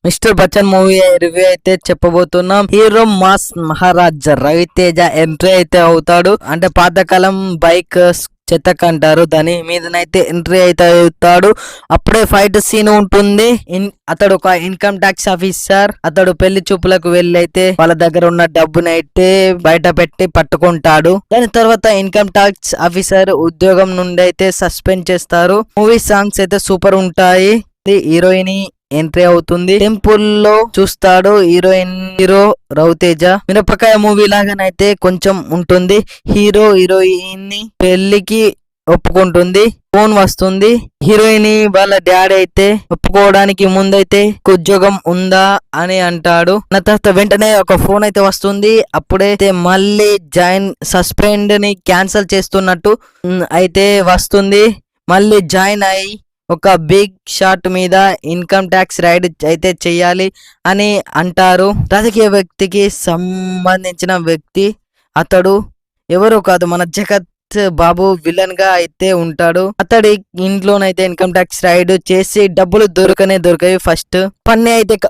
Mister Bachchan movie review అయితే చెప్పబోతున్నాం. Hero mass Maharaj Raviteja entry అయితే అవుతాడు. అంటే పాతకాలం బైక్ చెత్తక్ అంటారు, దాని మీదనైతే ఎంట్రీ అయితే అవుతాడు. అప్పుడే ఫైట్ సీన్ ఉంటుంది. అతడు ఒక ఇన్కమ్ ట్యాక్స్ ఆఫీసర్. అతడు పెళ్లి చూపులకు వెళ్ళి అయితే వాళ్ళ దగ్గర ఉన్న డబ్బునైతే బయట పెట్టి పట్టుకుంటాడు. దాని తర్వాత ఇన్కమ్ ట్యాక్స్ ఆఫీసర్ ఉద్యోగం నుండి అయితే సస్పెండ్ చేస్తారు. మూవీ సాంగ్స్ అయితే సూపర్ ఉంటాయి. హీరోయిన్ ఎంట్రీ అవుతుంది. టెంపుల్ లో చూస్తాడు హీరో రవితేజ. మిరపకాయ మూవీ లాగానైతే కొంచెం ఉంటుంది. హీరోయిన్ ని పెళ్లికి ఒప్పుకుంటుంది. ఫోన్ వస్తుంది. హీరోయిన్ వాళ్ళ డాడీ అయితే ఒప్పుకోవడానికి ముందైతే ఉద్యోగం ఉందా అని అంటాడు. తర్వాత వెంటనే ఒక ఫోన్ అయితే వస్తుంది. అప్పుడైతే మళ్ళీ సస్పెండ్ ని క్యాన్సిల్ చేస్తున్నట్టు అయితే వస్తుంది. మళ్ళీ జాయిన్ అయి ఒక బిగ్ షాట్ మీద ఇన్కమ్ ట్యాక్స్ రైడ్ అయితే చెయ్యాలి అని అంటారు. రాజకీయ వ్యక్తికి సంబంధించిన వ్యక్తి అతడు. ఎవరు కాదు, మన జగత్ బాబు విలన్ గా అయితే ఉంటాడు. అతడి ఇంట్లోనైతే ఇన్కమ్ ట్యాక్స్ రైడ్ చేసి డబ్బులు దొరకాయి. First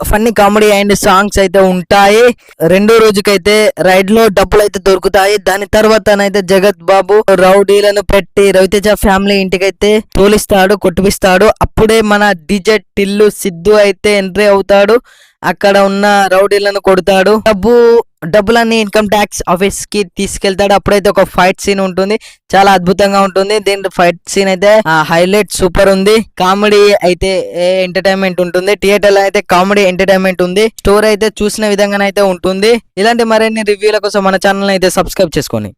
funny comedy and songs అయితే ఉంటాయి. రెండో రోజుకైతే రైడ్ లో డబ్బులు అయితే దొరుకుతాయి. దాని తర్వాతనైతే జగత్ బాబు రౌడీలను పెట్టి రవితేజ ఫ్యామిలీ ఇంటికైతే తోలిస్తాడు, కొట్టిపిస్తాడు. అప్పుడే మన డీజే టిల్లు సిద్ధు అయితే ఎంట్రీ అవుతాడు. అక్కడ ఉన్న రౌడీలను కొడతాడు. డబ్బులన్నీ ఇన్కమ్ ట్యాక్స్ ఆఫీస్ కి తీసుకెళ్తాడు. అప్పుడైతే ఒక ఫైట్ సీన్ ఉంటుంది, చాలా అద్భుతంగా ఉంటుంది. దీని ఫైట్ సీన్ అయితే హైలైట్ సూపర్ ఉంది. కామెడీ అయితే ఎంటర్టైన్మెంట్ ఉంటుంది. థియేటర్ లో అయితే కామెడీ ఎంటర్టైన్మెంట్ ఉంది. స్టోరీ అయితే చూసిన విధంగానైతే ఉంటుంది. ఇలాంటి మరిన్ని రివ్యూల కోసం మన ఛానల్ అయితే సబ్స్క్రైబ్ చేసుకోండి.